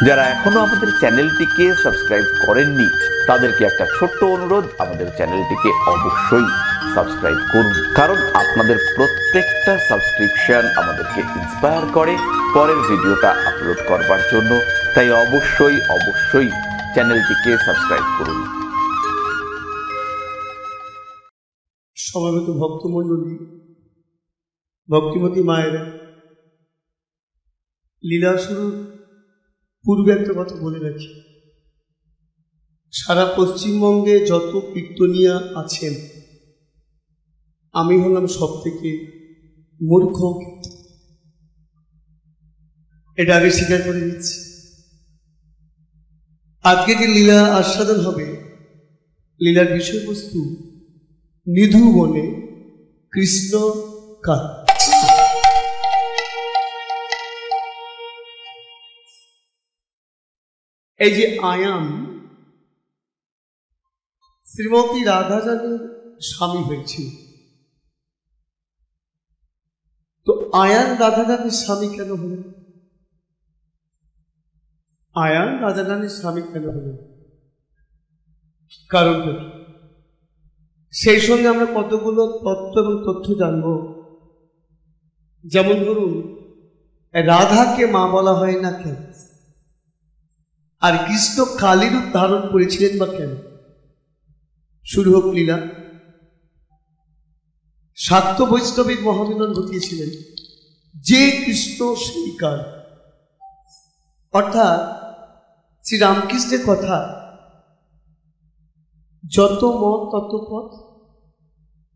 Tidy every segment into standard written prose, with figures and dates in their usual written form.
যারা এখনো আমাদের চ্যানেলটিকে সাবস্ক্রাইব করেননি তাদেরকে একটা ছোট্ট অনুরোধ, আমাদের চ্যানেলটিকে অবশ্যই সাবস্ক্রাইব করুন, কারণ আপনাদের প্রত্যেকটা সাবস্ক্রিপশন আমাদেরকে ইন্সপায়ার করে পরের ভিডিওটা আপলোড করবার জন্য। তাই অবশ্যই অবশ্যই চ্যানেলটিকে সাবস্ক্রাইব করুন। সমবেত ভক্তমণ্ডলী, ভক্তিমতী মায়ের লীলা শুরুর পূর্বে একটা কথা বলে রাখি। সারা পশ্চিমবঙ্গে যত কীর্তনিয়া আছেন, আমি হলাম সব থেকে মূর্খ। এটা আগে স্বীকার করে নিচ্ছি। আজকে যে লীলা আস্বাদন হবে, লীলার বিষয়বস্তু নিধু বনে কৃষ্ণ কার। এই যে আয়ান শ্রীমতী রাধারানীর স্বামী হয়েছিল, তো আয়ান রাধারানীর স্বামী কেন হলেন? আয়ান রাধারানীর স্বামী কেন হলেন? কারণটা সেই সঙ্গে আমরা কতগুলো তত্ত্ব এবং তথ্য জানব। যেমন ধরুন, রাধাকে মা বলা হয় না কেন, আর কৃষ্ণ কালী রূপ ধারণ করেছিলেন বা কেন? শুরু হোক লীলা। শাক্ত বৈষ্ণবের মহামিলন ঘটিয়েছিলেন, যে কৃষ্ণ সেই কাল। অর্থাৎ শ্রীরামকৃষ্ণের কথা, যত মত তত পথ,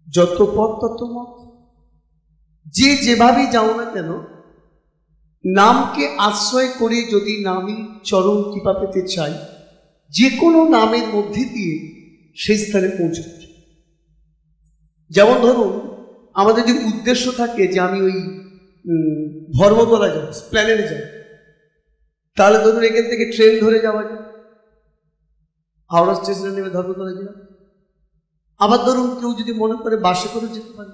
যত পথ তত মত। যে যেভাবেই যাও না কেন, নামকে আশ্রয় করে যদি নামই চরম কৃপা পেতে চাই, যে কোনো নামের মধ্যে দিয়ে সেই স্থানে পৌঁছতে। যেমন ধরুন, আমাদের যে উদ্দেশ্য থাকে যে আমি ওই ধর্মতলা যাব, প্ল্যানেটে যাব, তাহলে ধরুন এখান থেকে ট্রেন ধরে যাওয়া যায়, হাওড়া স্টেশনে নেমে ধর্মতলা গেলাম। আবার ধরুন কেউ যদি মনে করে বাসে করে যেতে পারে,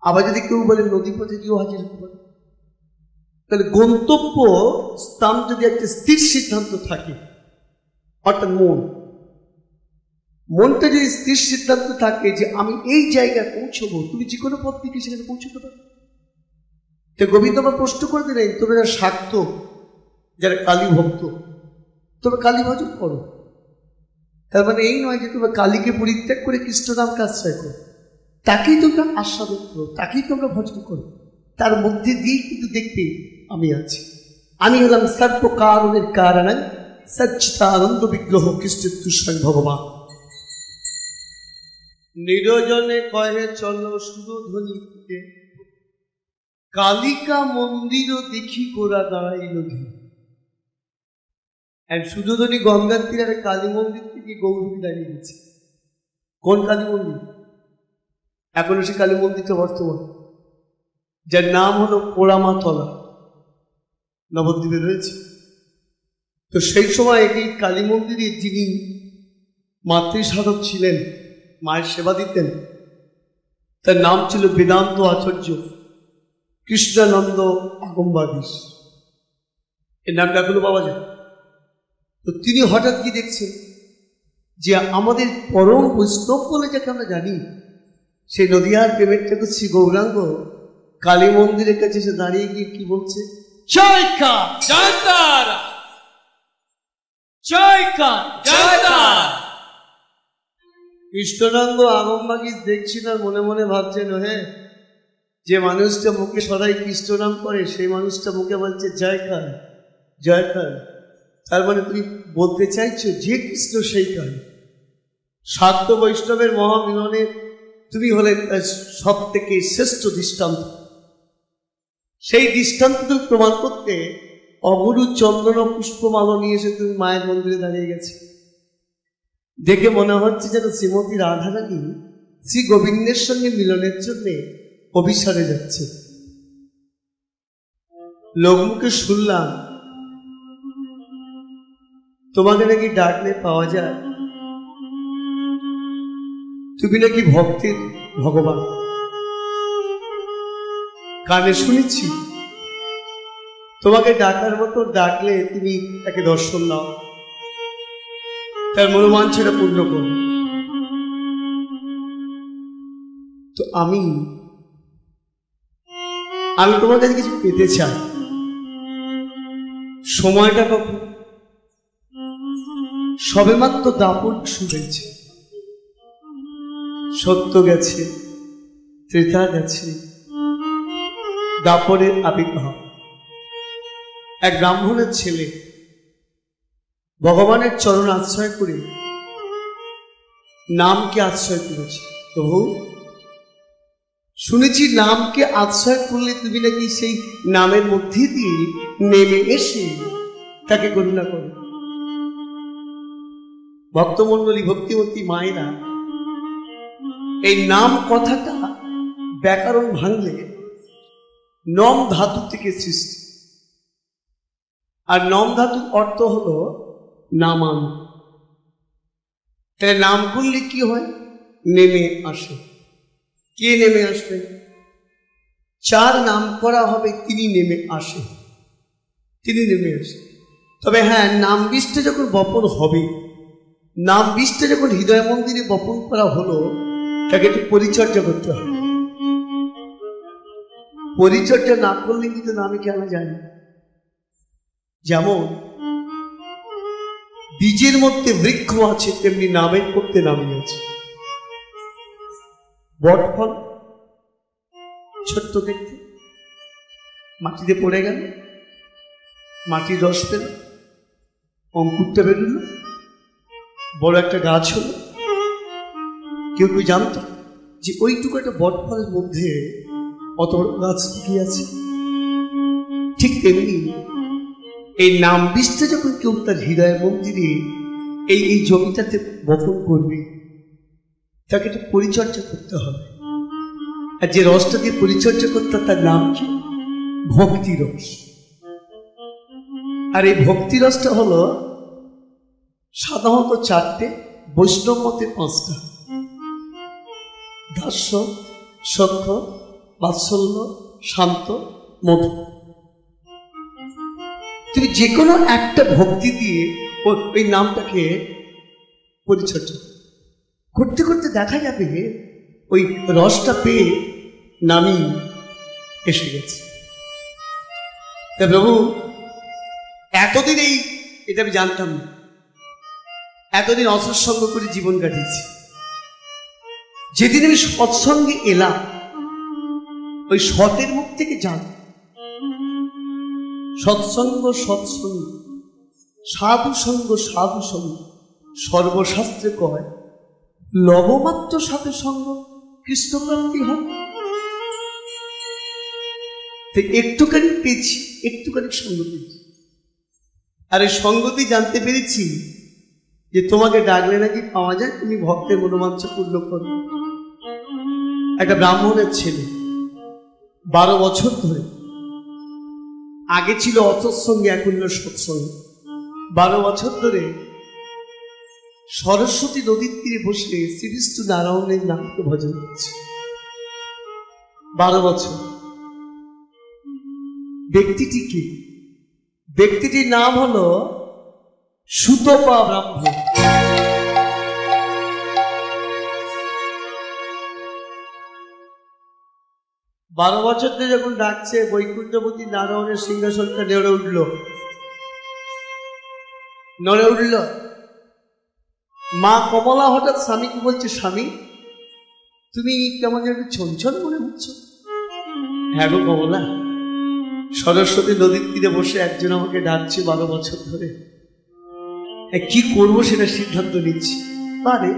আবার যদি কেউ বলে নদী পথে গিয়েও হাজির হতে পারে। তাহলে গন্তব্য স্থান যদি একটা স্থির সিদ্ধান্ত থাকে, অর্থাৎ মনটা যদি স্থির সিদ্ধান্ত থাকে যে আমি এই জায়গায় পৌঁছবো, তুমি যে কোনো পথ থেকে সেখানে পৌঁছতে পারো। তো গোবিন্দ আমার প্রশ্ন করে দিলেন, তোমরা যারা শাক্ত, যারা কালী ভক্ত, তোমরা কালী ভজন করো। তার মানে এই নয় যে তোমরা কালীকে পরিত্যাগ করে কৃষ্ণ নামকে আশ্রয় করো, তাকেই তোমরা আস্বাদন করো, তাকেই তোমরা ভজন করো। তার মধ্যে দিয়েই কিন্তু দেখবে আমি আছি। আমি হলাম সর্বকারণের কারণ, সচ্চিদানন্দ বিগ্রহ কৃষ্ণের তুষ্ণ ভগবান। নিরজনে কহে চলো সুরধ্বনি ফুটে, কালিকা মন্দির দেখি গোরা দাঁড়াইল ঘিরে। সুরধ্বনি গঙ্গার তীরে কালী মন্দির থেকে গৌরী দাঁড়িয়ে গেছে। কোন কালী মন্দির? এখনো সে কালী মন্দিরটা বর্তমান, যার নাম হলো পোড়ামাতলা, নবদ্বীপে রয়েছে। তো সেই সময় এই কালী মন্দিরে যিনি মাতৃসাধক ছিলেন, মায়ের সেবা দিতেন, তার নাম ছিল বেদান্ত আচার্য কৃষ্ণানন্দ আগমবাগীশ। এর নামটা এখনো পাওয়া যায়। তো তিনি হঠাৎ কি দেখছেন যে আমাদের পরম বৈষ্ণব বলে যাকে আমরা জানি, সেই নদিয়ার প্রেমের ঠাকুর শ্রী গৌরাঙ্গ কালী মন্দিরের কাছে এসে দাঁড়িয়ে গিয়ে কি বলছে? জয় কা জয় তারা, জয় কা জয় তারা। কৃষ্ণানন্দ আগমবাগীশ দেখছি না, মনে মনে ভাবছেন, হে, যে মানুষটা মুখে সদাই কৃষ্ণ নাম করে, সেই মানুষটা মুখে বলছে জয় খান জয় খান। তার মানে তুমি বলতে চাইছো যে কৃষ্ণ সেই কাল। শাক্ত বৈষ্ণবের মহামিলনে তুমি হলেন সব থেকে শ্রেষ্ঠ দৃষ্টান্ত। সেই দৃষ্টান্ত তুমি প্রমাণ করতে অগুরু চন্দন পুষ্পমালা নিয়ে এসে তুমি মায়ের মন্দিরে দাঁড়িয়ে গেছে। দেখে মনে হচ্ছে যেন শ্রীমতী রাধারানী শ্রী গোবিন্দের সঙ্গে মিলনের জন্য অভিসারে যাচ্ছে। লোকমুখে শুনলাম তোমাকে নাকি ডাকলে পাওয়া যায়, তুমি নাকি ভক্তের ভগবান। কানে শুনেছি তোমাকে ডাকার মতো ডাকলে তুমি তাকে দর্শন দাও, তার মনোবাঞ্ছাটা পূর্ণ করো। তো আমি তোমার কাছে কিছু পেতে চাই। সময়টা কখন? সবেমাত্র দাপট শুনেছে, সত্য গেছে, ত্রেতা গেছে, দাপরের আবির্ভাব। এক ব্রাহ্মণের ছেলে ভগবানের চরণ আশ্রয় করে নামকে আশ্রয় করেছে। প্রভু, শুনেছি নামকে আশ্রয় করলে তুমি নাকি সেই নামের মধ্যে দিয়ে নেমে এসে তাকে করুণা করো। ভক্তমণ্ডলী, ভক্তিমতী মায়েরা, এই নাম কথাটা ব্যাকরণ ভাঙলে নম ধাতু থেকে সৃষ্টি, আর নম ধাতুর অর্থ হলো নামান। তাহলে নাম করলে কি হয়? নেমে আসে। কে নেমে আসবে? যার নাম করা হবে তিনি নেমে আসে, তিনি নেমে আসে। তবে হ্যাঁ, নাম বীজটা যখন বপন হবে, নাম বীজটা যখন হৃদয় মন্দিরে বপন করা হলো, তাকে একটু পরিচর্যা করতে হবে। পরিচর্যা না করলে কিন্তু নামে কেনা যায় না। যেমন বীজের মধ্যে বৃক্ষ আছে, তেমনি নামের মধ্যে নামই আছে। বট ফল ছোট্ট দেখতে, মাটিতে পড়ে গেল, মাটির রস পেল, অঙ্কুরটা বেরোল, বড় একটা গাছ হলো। কেউ কেউ জানতো যে ওইটুকু একটা বট ফলের মধ্যে অত বড় গাছ কি আছে? ঠিক তেমনি এই নাম বীজটা যখন কেউ তার হৃদয় মন্দিরে এই জমিটাতে বপন করবে, তাকে একটু পরিচর্যা করতে হবে। আর যে রসটা দিয়ে পরিচর্যা করতে, তার নাম কি? ভক্তি রস। আর এই ভক্তি রসটা হলো সাধারণত চারটে, বৈষ্ণব মতে পাঁচটা: দাস্য, সখ্য, বাৎসল্য, শান্ত, মধু। তুমি যে কোনো একটা ভক্তি দিয়ে ওই নামটাকে পরিচর্যা করতে করতে দেখা যাবে ওই রসটা পেয়ে নামই এসে গেছে। তা প্রভু, এতদিন এটা আমি জানতাম না, এতদিন অসৎসঙ্গ করে জীবন কাটিয়েছি। যেদিন আমি সৎসঙ্গে এলাম, ওই সতের মুখ থেকে জান সৎসঙ্গ, সৎসঙ্গ, সাধু সঙ্গ, সাধু সঙ্গ। সর্বশাস্ত্রে কয় লবমাত্র সাধু সঙ্গ কৃষ্ণপ্রাপ্তি হয়। একটুখানি পেয়েছি, একটুখানি সঙ্গ পেয়েছি। আর এই সঙ্গতি জানতে পেরেছি যে তোমাকে ডাকলে নাকি পাওয়া যায়, তুমি ভক্তের মনোবাঞ্ছা পূর্ণ করো। একটা ব্রাহ্মণের ছেলে 12 বছর ধরে, আগে ছিল অসৎসঙ্গে, এখন সৎসঙ্গে, 12 বছর ধরে সরস্বতী নদীর তীরে বসে শ্রী বিষ্ণু নারায়ণের নামকে ভজন করছে। 12 বছর। ব্যক্তিটি কি? ব্যক্তিটির নাম হলো সুতপা ব্রাহ্মণ। 12 বছর ধরে যখন ডাকছে, বৈকুণ্ঠপতি নারায়ণের সিংহাসনটা নড়ে উঠল, নড়ে উঠল। মা কমলা হঠাৎ স্বামীকে বলছে, স্বামী তুমি কেমন যেন ছনছন মনে হচ্ছে। হ্যাঁ গো কমলা, সরস্বতী নদীর তীরে বসে একজন আমাকে ডাকছে 12 বছর ধরে, কি করবো সেটা সিদ্ধান্ত নিচ্ছি। আরে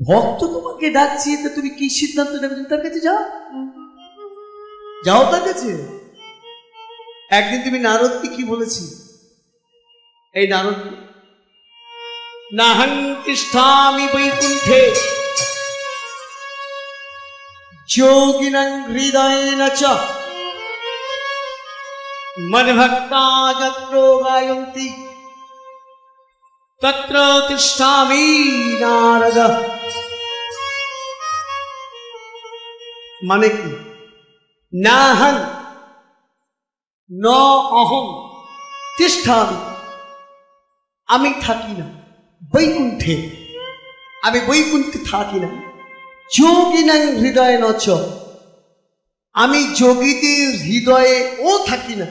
ভক্ত তোমাকে ডাকছি, তো তুমি কি সিদ্ধান্ত নেবে? তুমি তার কাছে যাও, যাও তার কাছে। একদিন তুমি নারদকে কি বলেছি? এই নারদ, নাহং তিষ্ঠামি বৈকুণ্ঠে যোগিনাং হৃদয়েন চ মদ্ভক্তা যত্র গায়ন্তি তত্র তিষ্ঠামি নারদ। মানে কি? নাহং, ন অহং তিষ্ঠামি, আমি থাকি না বৈকুণ্ঠে, আমি বৈকুণ্ঠে থাকি না। যোগিনাং হৃদয়ে নচ, আমি যোগীদের হৃদয়ে ও থাকি না।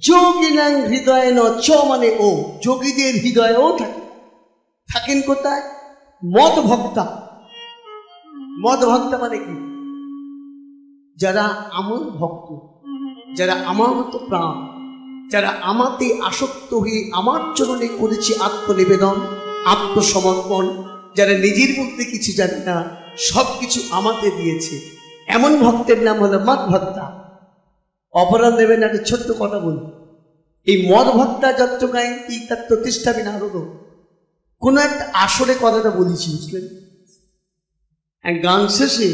যোগিনাং হৃদয়ে নচ মানে ও, যোগীদের হৃদয়ে ও থাকি। থাকেন কোথায়? মদ ভক্তা। মদ ভক্তা মানে কি? যারা আমার ভক্ত, যারা আমার মতো প্রাণ, যারা আমাতে আসক্ত হয়ে আমার চরণে করেছে আত্মনিবেদন, আত্মসমর্পণ, যারা নিজের মধ্যে কিছু জানে না, সব কিছু আমাতে দিয়েছে, এমন ভক্তের নাম হলো মদ ভক্তা। অপরাধ দেবেন একটা ছোট্ট কথা বলি, এই মদ ভক্তা যত্র গায়ন্তি তার প্রতিষ্ঠা বিনা আরো কোনো একটা আসরে কথাটা বলেছি, বুঝলেন? এক গান শেষে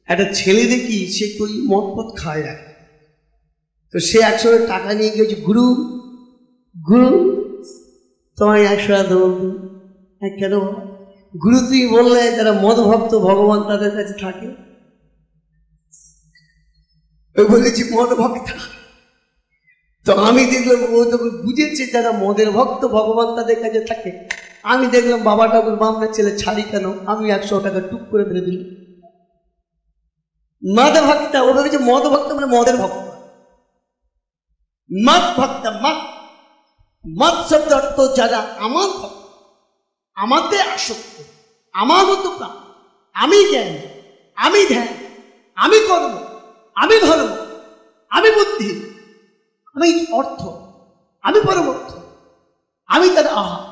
একটা ছেলে দেখি সে কই মদ পথ খায় রাখে, তো সে 100 টাকা নিয়ে গিয়েছে, গুরু গুরু তোমায় 100 দেবো। কেন গুরু? তুই বললে যারা মদ ভক্ত ভগবান তাদের কাছে থাকে। ওই বলেছি মদ ভক্তা। তো আমি দেখলাম ও যখন বুঝেছে যারা মদের ভক্ত ভগবান তাদের কাছে থাকে, আমি দেখলাম বাবা ঠাকুর বামনের ছেলে ছাড়ি কেন, আমি 100 টাকা টুক করে ফেলে দিল। মদ ভক্তা, ও ভেবেছে মদ ভক্ত মানে মদের ভক্ত। মদ ভক্তা, মদ মদ শব্দ অর্থ যারা আমার ভক্ত, আমাতে আসক্ত, আমার মতো প্রাণ, আমি জ্ঞান, আমি ধ্যান, আমি কর্ম, আমি ধর্ম, আমি বুদ্ধি, আমি অর্থ, আমি পরমার্থ, আমি তার আহার,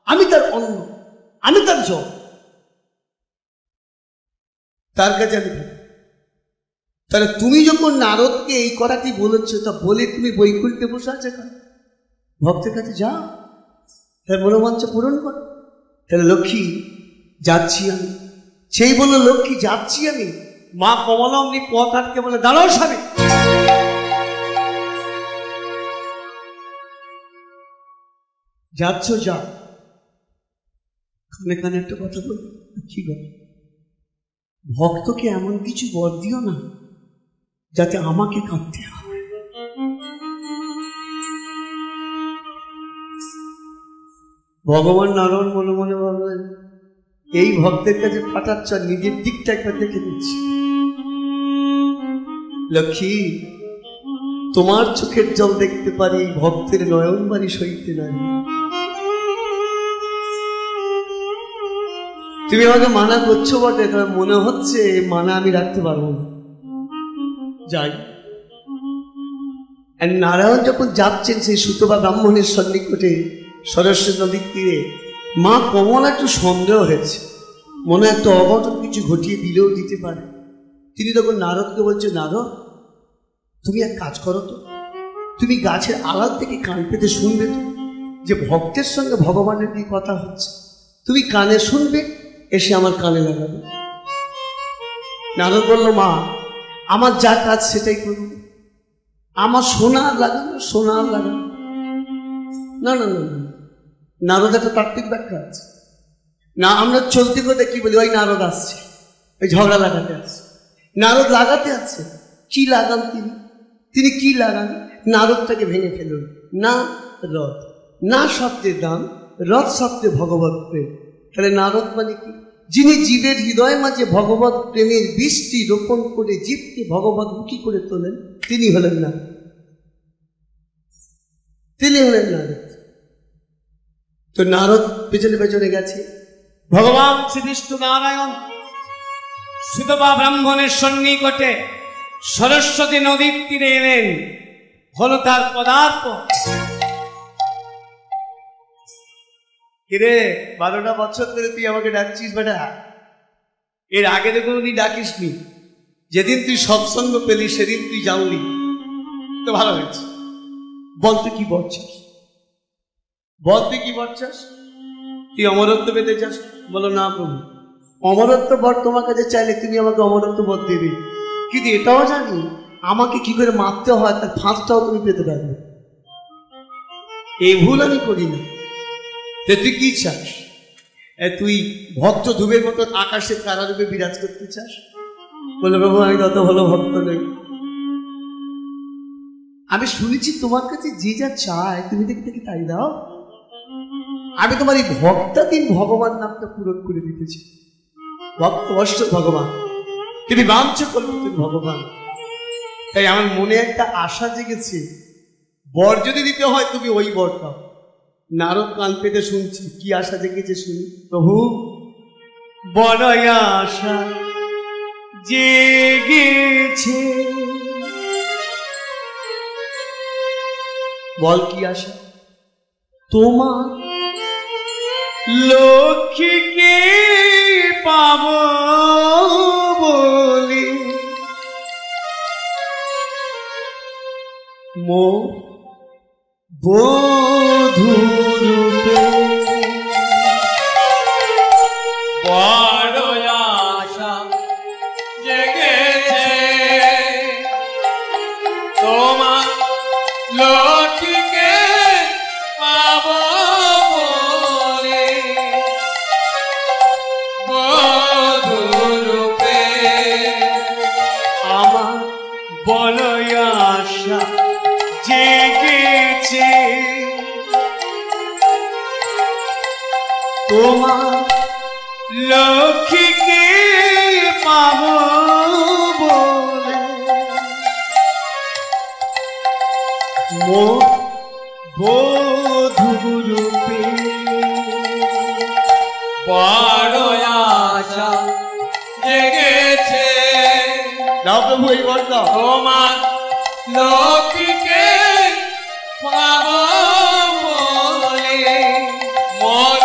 আমি তার অন্ন, আমি তার জল, তার কাছে আমি থাকি। তাহলে তুমি যখন নারদকে এই কথাটি বলেছ, তা বলে তুমি বৈকুণ্ঠে বসে আছে কেন? ভক্তের কাছে যাও, তার মনোবাঞ্ছা পূরণ করো। তাহলে লক্ষ্মী যাচ্ছি আমি, সেই বলল লক্ষ্মী যাচ্ছি আমি। মা কমলামনি পথ আটকে বলে দাঁড়াও স্বামী। যাচ্ছ যা, কানে কানে একটা কথা বল, কি বল? ভক্তকে এমন কিছু বর দিও না যাতে আমাকে কাঁদতে হয়। ভগবান নারায়ণ মনে মনে ভাবলেন এই ভক্তের কাছে পাঠাচ্ছ, নিজের দিকটা একবার দেখে দিচ্ছি। লক্ষ্মী, তোমার চোখের জল দেখতে পারি, ভক্তের নয়ন বাড়ি সইতে নারী। তুমি আমাকে মানা করছো বটে, তবে মনে হচ্ছে মানা আমি রাখতে পারবো না। যাই। আর নারায়ণ যখন যাচ্ছেন সেই সুতপা ব্রাহ্মণের সন্নিকটে সরস্বতী নদীর তীরে, মা কমলা একটু সন্দেহ হয়েছে, মনে একটা অঘটন কিছু ঘটিয়ে দিলেও দিতে পারে। তিনি তখন নারদকে বলছে, নারদ তুমি এক কাজ করো তো, তুমি গাছের আড়াল থেকে কান পেতে শুনবে তো যে ভক্তের সঙ্গে ভগবানের কি কথা হচ্ছে, তুমি কানে শুনবে, এসে আমার কানে লাগাবে। নারদ বলল, মা আমার যা কাজ সেটাই করব, আমার শোনা লাগানো, শোনা লাগানো। না না না না, নারদ একটা তাত্ত্বিক ব্যাখ্যা আছে না। আমরা চলতে করতে কি বলি, ওই নারদ আসছে, ওই ঝগড়া লাগাতে আসছে। নারদ লাগাতে আছে, কি লাগান তিনি? তিনি কি লাগান? নারদটাকে ভেঙে ফেলুন। না রথ, না শব্দের দাম, রথ শব্দে ভগবত প্রেম। তাহলে নারদ মানে কি? যিনি জীবের হৃদয় মাঝে ভগবত প্রেমের বীজটি রোপণ করে জীবকে ভগবতমুখী করে তোলেন, তিনি হলেন না, তিনি হলেন নারদ। তো নারদ পেছনে পেছনে গেছে। ভগবান শ্রীবিষ্ণু নারায়ণ সুতপা ব্রাহ্মণের সন্নিকটে সরস্বতী নদীর তীরে এলেন, হলো তার পদার্প। কিরে 12টা বছর ধরে তুই আমাকে ডাকছিস বেটা, এর আগে তো কোনোদিন ডাকিস নি। যেদিন তুই সৎসঙ্গ পেলি সেদিন তুই জানলি, তো ভালো হয়েছে। বল তুই কি বলছিস, বল তুই কি বলছিস? তুই অমরত্ব পেতে চাস? বলো না প্রভু, অমরত্ব বর তোমার কাছে চাইলে তুমি আমাকে অমরত্ব বর দেবে, কিন্তু এটাও জানি আমাকে কি করে মারতে হয় তার ফাঁসটাও তুমি পেতে পারবে। এই ভুল আমি করি না। তুই কি চাস? তুই ভক্ত ধুবের মতো আকাশের কারারূপে বিরাজ করতে চাস? বলে প্রভু আমি তত ভালো ভক্ত নই, আমি শুনেছি তোমার কাছে যে যা চায় তুমি দেখে তাই দাও। আমি তোমার এই ভক্তাধীন ভগবান নামটা পূরণ করে দিতেছি। ভক্ত অষ্ট ভগবান, তুমি বাঞ্ছ কল্পিত ভগবান। তাই আমার মনে একটা আশা জেগেছে, বর যদি দিতে হয় তুমি ওই বর দাও। নারদ কান পেতে শুনছি, কি আশা জেগেছে শুনি। প্রভু, বড় আশা জেগেছে। বল কি আশা? তোমার লক্ষ্মীকে পাব বলে মো বধূরূপে বড় আশা জেগেছে, তোমার লক্ষ্মীকে পাব বলে বধূরূপে। আমার বড় আশা জেগেছে, তোমার লক্ষ্মীকে পাব বলে মো বধূরূপে। বড় আশা জেগেছে, দাও প্রভু এই বর দাও। তোমার লক্ষ্মীকে পাব বলে মোর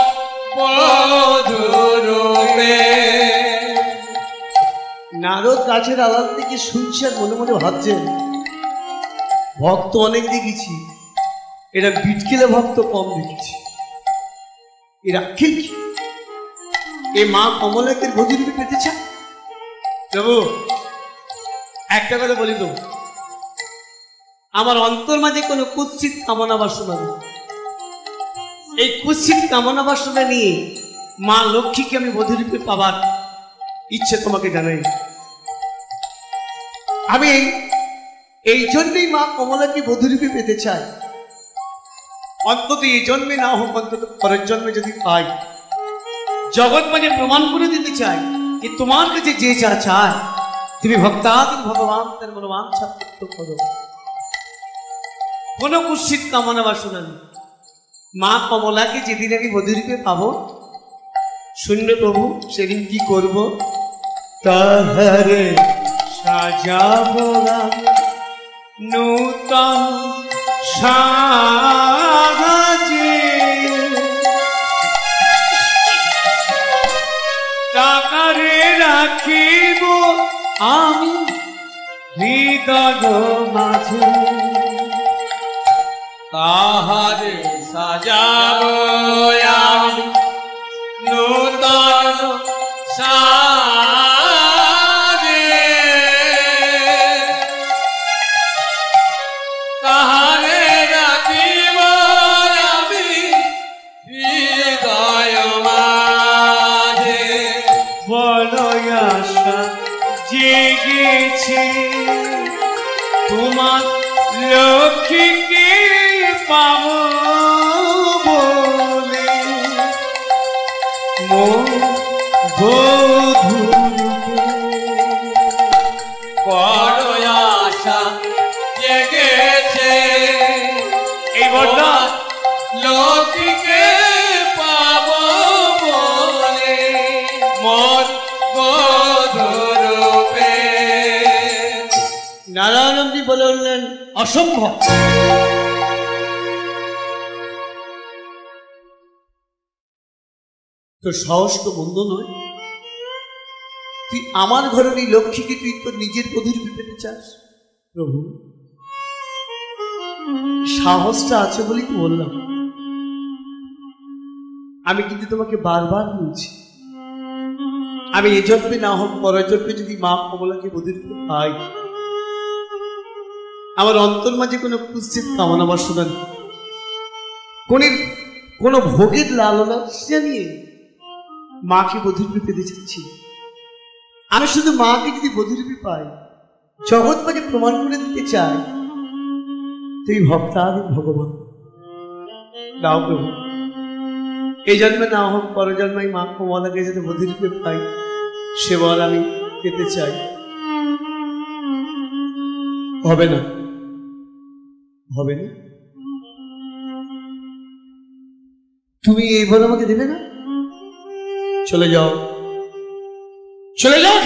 বধূরূপে। নারদ গাছের আড়াল থেকে শুনছে আর মনে মনে ভাবছেন, ভক্ত অনেক দেখেছি, এরা বিটকেলে ভক্ত কম দেখেছি। এরা ঠিক এ মা কমলাকে বধূরূপে পেতে চায়। প্রভু একটা কথা বলি তো, আমার অন্তর মাঝে কোনো কুৎসিত কামনা বাসনা নেই। এই কুৎসিত কামনা বাসনা নিয়ে মা লক্ষ্মীকে আমি বধূরূপে পাবার ইচ্ছে তোমাকে জানাই। আমি এই জন্যই মা কমলাকে বধূরূপে পেতে চাই। অন্তত এই জন্মে না হোক, অন্তত পরের জন্মে যদি পাই, জগৎ মাঝে প্রমাণ করে দিতে চাই যে তোমার কাছে যে যা চায় তুমি ভক্তাধীন ভগবান তার মনোবাঞ্ছা পূর্ণ করো। কোনো কুৎসিত কামনা বাসনা নেই। মা কমলাকে যেদিন আমি বধূরূপে পাবো, শূন্য প্রভু সেদিন কি করব? তাহারে সাজাবো নূতন সাজে, টাকারে রাখিব আমি হৃদয় মাঝে। তাহারে সাজাবো আমি নূতন সাজে, তাহারে রাখিব আমি হৃদয় মাঝে। বড় আশা জেগেছে, তোমার লক্ষ্মীকে পাব বলে মো বধূরূপে। বড় আশা জেগেছে, এই বড়টা লক্ষ্মীকে পাব বলে মোর বধূরূপে। নারায়ণজি বলে উঠলেন, অসম্ভব। তো সাহস তো বন্ধ নয়। তুই আমার ঘরের এই লক্ষ্মীকে তুই তোর নিজের বধূরূপে পেতে চাস? প্রভু সাহসটা আছে বলেই তো বললাম। আমি কিন্তু তোমাকে বারবার বলছি, আমি এ জন্মে না হোক পরের জন্মে যদি মা কমলাকে বধূরূপে পাই, আমার অন্তর মাঝে কোনো কুৎসিত কামনা বাসনা নেই, কোনো ভোগের লালসা নিয়ে মাকে বধূরূপে পেতে চাচ্ছি। আমি শুধু মাকে যদি বধূরূপে পাই, জগৎ মাঝে প্রমাণ করে দিতে চাই তুই ভক্তাদি ভগবান, দাও প্রভু। এই জন্মে না হোক পর জন্মে মা কমলাকে যাতে বধিরূপে পাই, সে বল আমি পেতে চাই। হবে না, হবে না, তুমি এই বল আমাকে দেবে না? চলে যাও, চলে যাও।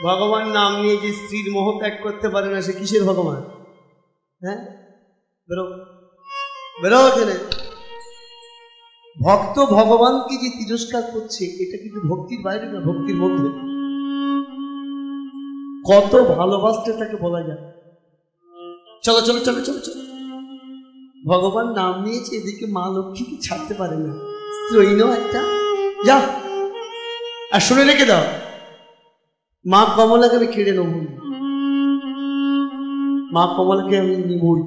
ভগবান নাম নিয়ে যে স্ত্রীর মোহ ত্যাগ করতে পারে না, সে কিসের ভগবান? হ্যাঁ, বেরো বেরো এখানে। ভক্ত ভগবানকে যে তিরস্কার করছে, এটা কিন্তু ভক্তির বাইরে না, ভক্তির মধ্যে। কত ভালোবাসতে তাকে বলা যায়। চলো চলো চলো চলো চলো। ভগবান নাম নিয়েছে, এদিকে মা লক্ষ্মীকে ছাড়তে পারে না, স্ত্রৈন একটা। যা, আর শুনে রেখে দাও, মা কমলাকে আমি কেড়ে নেব, মা কমলাকে আমি নিবই।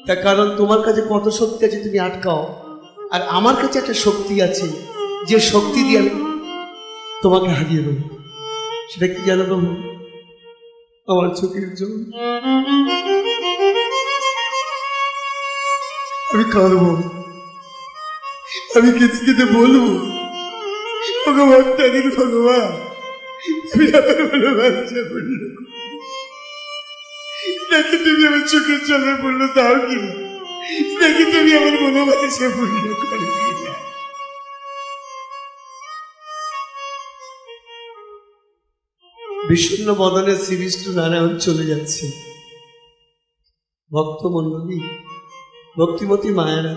তার কারণ তোমার কাছে কত শক্তি আছে তুমি আটকাও, আর আমার কাছে একটা শক্তি আছে, যে শক্তি দিয়ে আমি তোমাকে হারিয়ে দেবো। সেটা কি জানো প্রভু? আমার চোখের জল। আমি কাঁদবো, আমি কেঁদে কেঁদে বলবো, ভগবান তাদের ভগবান, দেখি তুমি আমার চোখের জলে পড়লো, তাও কি দেখি তুমি আমার মনোবাসে পূর্ণ করে। বিষণ্ণ বদনে শ্রীবিষ্ণু নারায়ণ চলে যাচ্ছে। ভক্ত মণ্ডলী, ভক্তিমতী মায়েরা,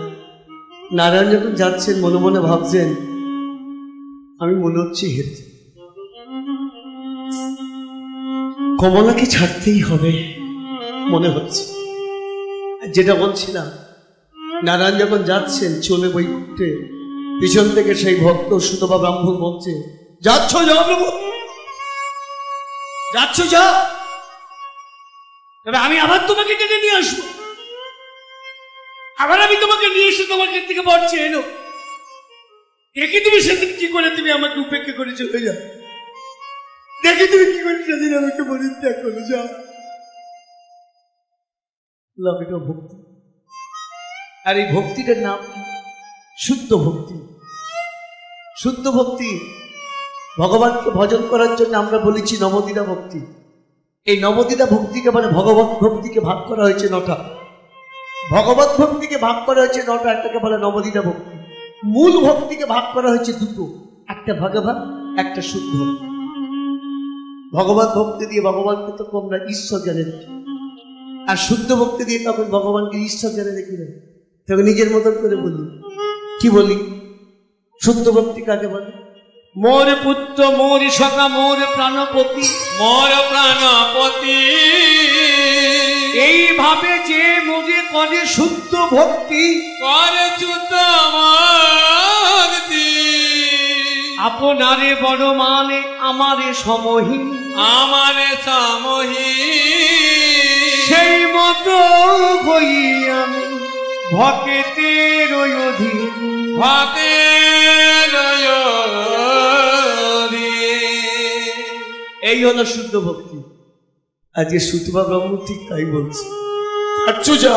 নারায়ণ যখন যাচ্ছেন মনে মনে ভাবছেন, আমি মনে হচ্ছে হেরে কমলাকে ছাড়তেই হবে মনে হচ্ছে। যেটা বলছিলাম, নারায়ণ যখন যাচ্ছেন চলে বৈকুণ্ঠে, পিছন থেকে সেই ভক্ত সুতপা ব্রাহ্মণ বলছে, যাচ্ছ যাও প্রভু, যাচ্ছ যাও, তবে আমি আবার তোমাকে টেনে নিয়ে আসবো, আবার আমি তোমাকে নিয়ে এসে তোমার থেকে বলছি এলো, দেখি তুমি সেদিন কি করে তুমি আমাকে উপেক্ষা করে চলে যাও, দেখি তুমি কি করে সেদিন আমাকে পরিত্যাগ করে যাও। এটা ভক্তি, আর এই ভক্তিটার নাম কি? শুদ্ধ ভক্তি। শুদ্ধ ভক্তি, ভগবানকে ভজন করার জন্য আমরা বলেছি নবদিনা ভক্তি। এই নবদিনা ভক্তিকে মানে ভগবত ভক্তিকে ভাগ করা হয়েছে 9টা। ভগবত ভক্তিকে ভাগ করা হয়েছে 9টা, একটাকে বলে নবদিনা ভক্তি। মূল ভক্তিকে ভাগ করা হয়েছে 2টো, একটা ভগবান, একটা শুদ্ধ। ভগবত ভক্তি দিয়ে ভগবানকে তো আমরা ঈশ্বর জানে রাখি, আর শুদ্ধ ভক্তি দিয়ে তখন ভগবানকে ঈশ্বর জানে রাখি না, তবে নিজের মতন করে বলি। কি বলি? শুদ্ধ ভক্তি কাকে বলে? মোর পুত্র, মোর সখা, মোর প্রাণপতি, মোর প্রাণপতি, এইভাবে যে মোরে করে শুদ্ধ ভক্তি, করে চুত মর্তি, আপনারে বড় মানে আমারে সমহীন, আমারে সমহি, সেই মতো হই আমি ভক্তের অধীন, ভক্তের এই হলো শুদ্ধ ভক্তি। আজকে সুতপা ব্রহ্ম ঠিক তাই বলছে, আচ্ছা যা,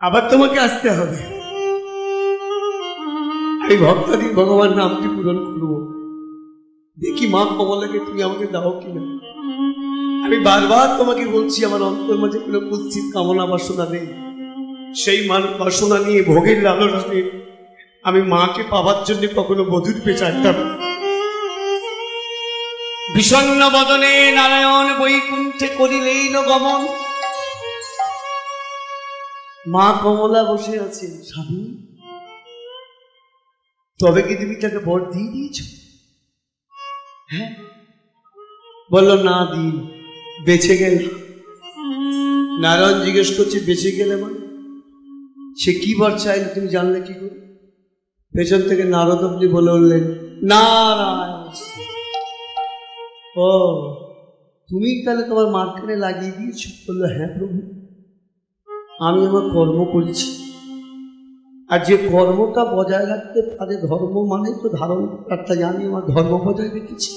আবার তোমাকে আসতে হবে, এই ভক্তাদি ভগবান নামটি পূরণ করবো, দেখি মা কমলাকে তুমি আমাকে দাও কিনা। আমি বারবার তোমাকে বলছি, আমার অন্তর মাঝে কোনো কুৎসিত কামনা বাসনা নেই, সেই মান বাসনা নিয়ে ভোগের লালসাতে আমি মাকে পাবার জন্য কখনো বধূরূপে চাইতাম। বিষণ্ণ বদনে নারায়ণ বৈকুণ্ঠে করিলেন গমন। মা কমলা বসে আছেন, স্বামী তবে কি তুমি তাকে বর দিয়ে দিয়েছ? হ্যাঁ, বললো না দিন, বেঁচে গেল। নারায়ণ জিজ্ঞেস করছে বেঁচে গেলে মানে? সে কি বর চাইলে তুমি জানলে কি করে? পেছন থেকে নারদ আপনি বলে উঠলেন, নারায়ণ। ও, তুমি তাহলে তোমার মাঝখানে লাগিয়ে দিয়েছ? বললো হ্যাঁ প্রভু, আমি আমার কর্ম করেছি, আর যে কর্মটা বজায় রাখতে পারে, ধর্ম মানে তো ধারণ একটা জানি, আমার ধর্ম বজায় রেখেছি।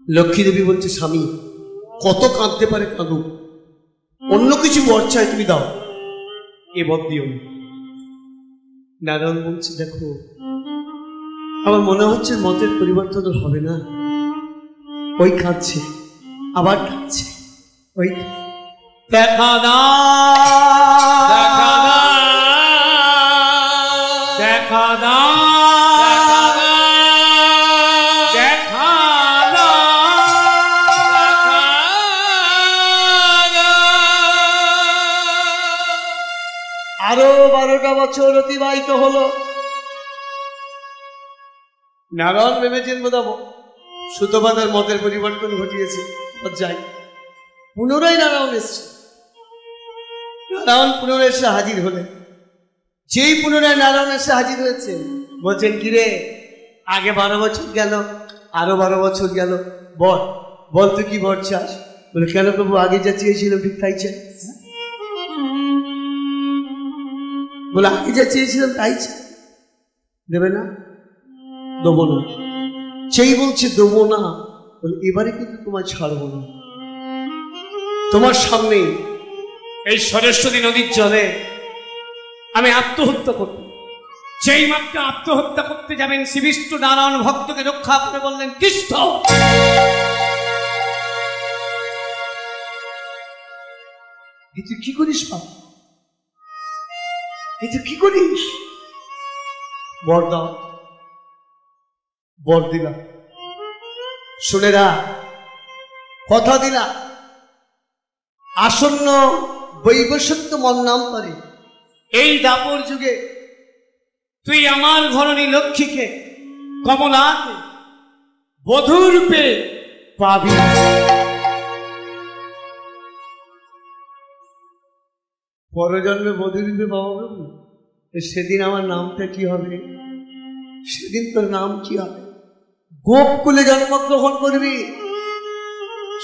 লক্ষ্মী দেবী বলছে, স্বামী কত কাঁদতে পারে কাঁদুক, অন্য কিছু বর চাই তুমি দাও, এ বর দিও না। নারায়ণ বলছে, দেখো আমার মনে হচ্ছে মতের পরিবর্তন হবে না। ওই কাঁদছে, আবার কাঁদছে, ওই দেখা দাও, দেখা দাও, দেখা দাও, দেখা দাও, আরো 12টা বছর অতিবাহিত হলো। নারায়ণ ভেবেছেন বোধহয় সুতপাদার মতের পরিবর্তন ঘটিয়েছে, যাই। পুনরায় নারায়ণ এসছে। নারায়ণ পুনরায় এসে হাজির হলেন। যেই পুনরায় নারায়ণ এসে হাজির হয়েছে, বলছেন, কিরে আগে 12 বছর গেল, আরো 12 বছর গেল, বল বল তুই কি বর চাস? বলে, কেন প্রভু, আগে যা চেয়েছিল ঠিক তাই চাই। বলে, আগে যা চেয়েছিলাম তাই চাই। দেবে না? দেবো না। সেই বলছে দেবো না। বলে, এবারে কিন্তু তোমায় ছাড়বো না। তোমার সামনে এই সরস্বতী নদীর জলে আমি আত্মহত্যা করব। যেই মাত্র আত্মহত্যা করতে যাবেন, শ্রী বিষ্ণু নারায়ণ ভক্তকে রক্ষা করে বললেন, কৃষ্ণ তুই কি করিস বাবা? তুই কি করিস? বর দাও। বর দিলাম। শুনেরা, কথা দিলা, আসন্ন বৈবস্বত্ব মন্নান্তরে এই দাপর যুগে তুই আমার ঘরণী লক্ষ্মীকে, কমলাকে বধূরূপে পাবি। পরজন্মে বধূরূপে পাবো। সেদিন আমার নামটা কি হবে? সেদিন তোর নাম কি হবে? গোপকুলে জন্মগ্রহণ করবি।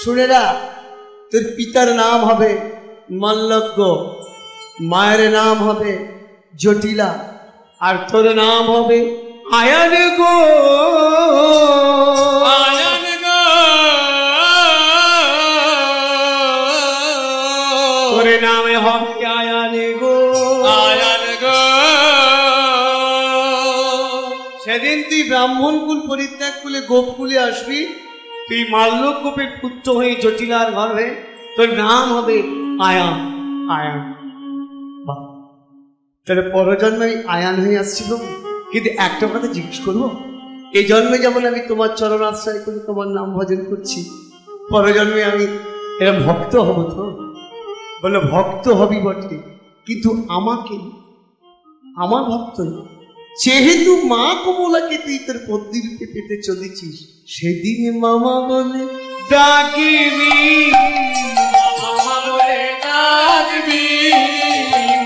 শুনেরা, তোর পিতার নাম হবে মল্লজ্ঞ, মায়ের নাম হবে জটিলা, আর তোর নাম হবে আয়ান গো। আয়ান গো, তোর নামে হবে আয়ান গো, আয়ান গো। সেদিন তুই ব্রাহ্মণ কুল পরিত্যাগ কুলে গোপকুলে আসবি। তুই মাল্যগোপের পুত্র হয়ে জটিলার গর্ভে, তোর নাম হবে আয়ান। আয়ান। তাহলে পরজন্মে আমি আয়ান হয়ে আসছিল। কিন্তু একটা কথা জিজ্ঞেস করবো, এই জন্মে যেমন আমি তোমার চরণ আশ্রয় করে তোমার নাম ভজন করছি, পরজন্মে আমি এরকম ভক্ত হব তো? বলে, ভক্ত হবি বটে, কিন্তু আমাকে, আমার ভক্ত না। যেহেতু মা কমলাকে তুই তোর পত্নী রূপে পেতে চলেছিস, সেদিন মামা বলে ডাকিবি, মামা বলে ডাকবি,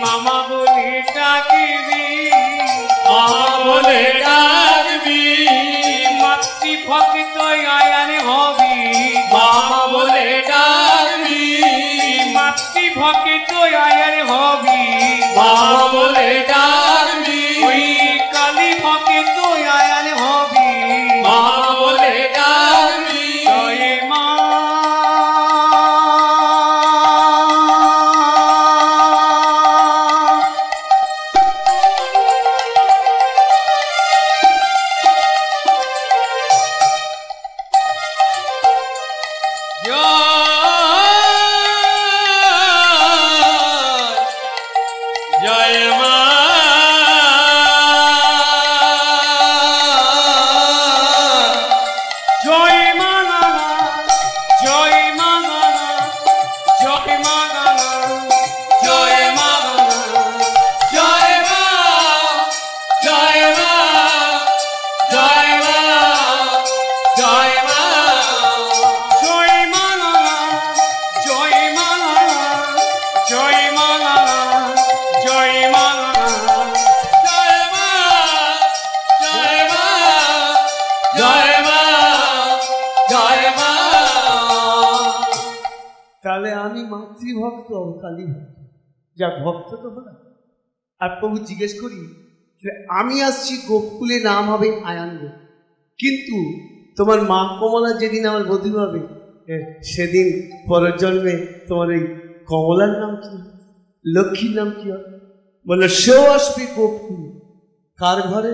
মামা বলে ডাকিবি, মামা বলে ডাকবি, মাতৃভক্ত আয়ানে হবি, মামা বলে ডাকবি, মাতৃভক্ত আয়ানে হবি, মামা বলে ডাকবি, ওই কালী ভক্ত আয়ানে হবি, মামা বলে ডাকবি। জয় মা। জয় মা, জয় মা নানা, জয় মা নানা, জয় মা নানা, জয় মা, জয় মা, জয় মা, জয় মা, জয় মা, জয় মা নানা, জয় মা নানা, জয় মা নানা, জয় মা নানা। জয় মা, জয় মা, জয় মা, জয় মা। তাহলে আমি মাতৃভক্ত, কালী ভক্ত। যা ভক্ত তো হলো। আর প্রভু জিজ্ঞেস করি যে আমি আসছি গোকুলে, নাম হবে আয়াঙ্গ, কিন্তু তোমার মা কমলা যেদিন আমার বধূ হবে সেদিন পরের জন্মে তোমার এই কমলার নাম কি হবে? লক্ষ্মীর নাম কি হবে? বললো সেও আসবে গোকুলে। কার ঘরে?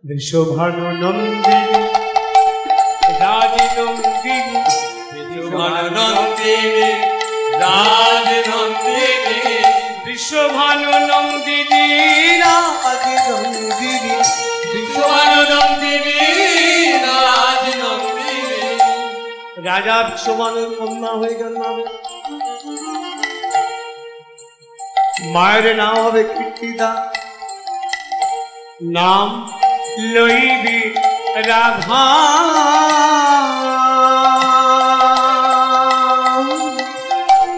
বৃষভানু নন্দিনী রাজনন্দিনী, নন্দিনী রাজনন্দিনী, বৃষভানু নন্দিনী রাজনন্দিনী, নন্দিনী রাজনন্দিনী। রাজা বিশ্বভানুর কন্যা হয়ে জন্মাবে। মায়ের নাম হবে কীর্তিদা, নাম লইবি রাধা।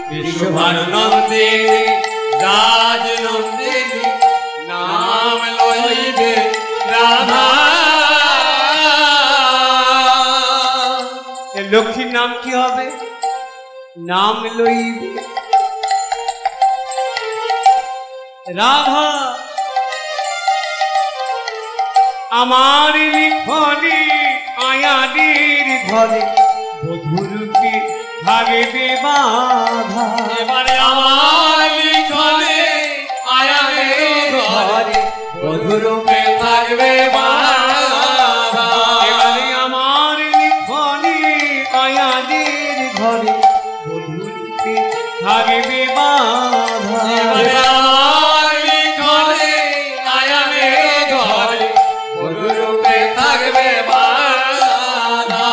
বিশ্বভানু নন্দিনী রাজনন্দিনী, নাম লইবে রাধা। লক্ষ্মীর নাম কি হবে? নাম লইবে রাধা। আমার লিখনে আয়ানের ঘরে বধূরূপী থাকবে বাধা। এবারে আমার লিখনে আয়ানের ঘরে বধূরূপে থাকবে বাধা। এবারে আমার লিখনে আয়ানের ঘরে বধূরূপী থাকবে বাধা। এবারে আমার লিখনে আয়ানের ঘরে বধূরূপে থাকবে বাধা।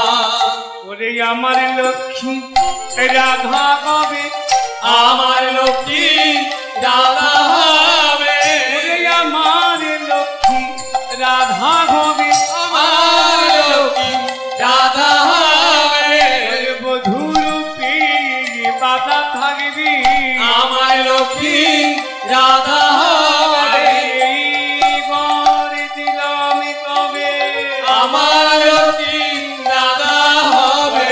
ওরে আমার লক্ষ্মী রাধা হবে, আমার লক্ষ্মী রাধা হবে। ওরে আমার লক্ষ্মী রাধা হবে, আমার লক্ষ্মী রাধা হবে। বধূরূপী বাধা থাকবি। আমার লক্ষ্মী রাধা হবে। এইবার দিলাম কবে আমার লক্ষ্মী রাধা হবে।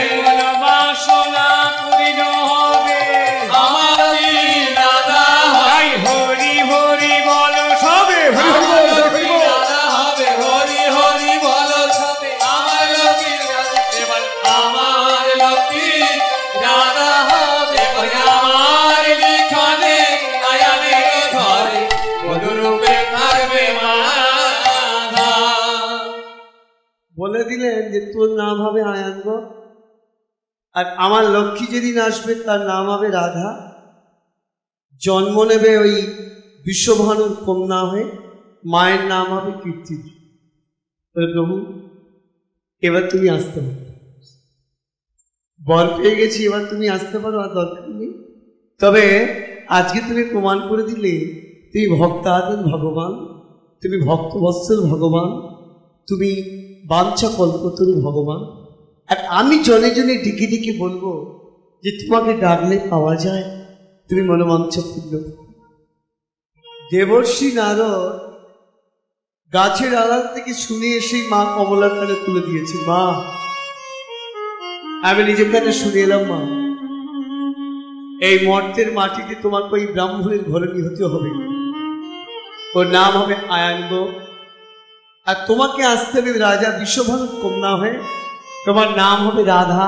বাসনা পূর্ণ হবে। আমার রাধা তাই হরি হরি বল সবে, আমার লক্ষ্মী রাধা হবে। হরি হরি বলো সবে। আমার লক্ষ্মী রাধা। এবার আমার লক্ষ্মী রাধা হবে। আমার লিখনে আয়ানের ঘরে বধূরূপে থাকবে মাধা। বলে দিলেন যে তোর নাম হবে আয়াঙ্গ, আর আমার লক্ষ্মী যেদিন আসবে তার নাম হবে রাধা। জন্ম নেবে ওই বিশ্বভানুর কন্যা হয়ে, মায়ের নাম হবে কীর্তি। প্রভু এবার তুমি আসতে পারো, বর পেয়ে গেছি, এবার তুমি আসতে পারো, আর দরকার নেই। তবে আজকে তুমি প্রমাণ করে দিলে তুমি ভক্তাধীন ভগবান, তুমি ভক্তবৎসল ভগবান, তুমি বাঞ্ছা কল্পতরু ভগবান। আর আমি জনে জনে ডেকে ডেকে বলবো যে তোমাকে ডাকলে পাওয়া যায়, তুমি মনোবাঞ্ছা পূর্ণ। দেবর্ষি নারদ গাছের আড়াল থেকে শুনে এসে মা কমলার কানে তুলে দিয়েছে। মা আমি নিজের কানে শুনে এলাম, মা এই মর্তের মাটিতে তোমাকে ওই ব্রাহ্মণের ঘরণী হতে হবে, ওর নাম হবে আয়াঙ্গ। আর তোমাকে আসতে হবে রাজা বিশ্বভানুর কন্যা হয়ে, তোমার নাম হবে রাধা।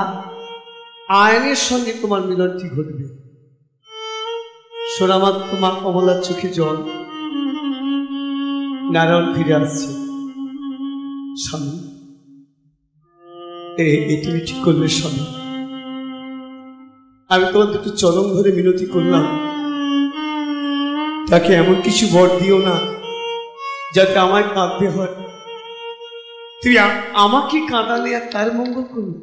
আয়নের সঙ্গে তোমার মিলনটি ঘটবে। সোনামাত্র মা কমলার চোখে জল। নারায়ণ ফিরে আসছে। স্বামী এই তুমি ঠিক করলে স্বামী, আমি তোমার দুটো চরণ ধরে মিনতি করলাম, তাকে এমন কিছু বর দিও না যাতে আমায় কাঁদতে হয়। তুই আমাকে কাঁদালে আর তার মঙ্গল করবি।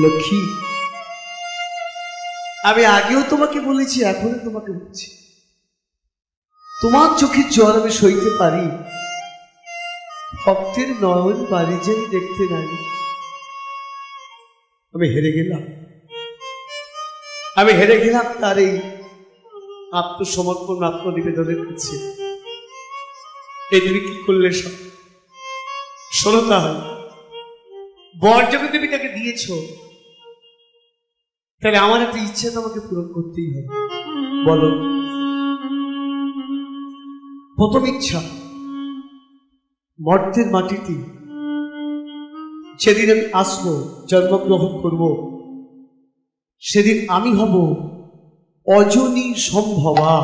লক্ষ্মী আমি আগেও তোমাকে বলেছি, এখনো তোমাকে বলছি, তোমার চোখের জল আমি সইতে পারি, ভক্তের নয়ন বাড়ি যেন দেখতে নাই। আমি হেরে গেলাম, আমি হেরে গেলাম তার এই আত্মসমর্পণ আত্মনিবেদনের কাছে। এই তুমি কি করলে সব শোনো, তাহলে বর যখন তুমি তাকে দিয়েছ, তাহলে আমার একটা ইচ্ছা তোমাকে পূরণ করতেই হবে। বলো প্রথম ইচ্ছা মর্তের মাটিতে সেদিন আমি আসবো, জন্মগ্রহণ করব, সেদিন আমি হব অজনী সম্ভবা।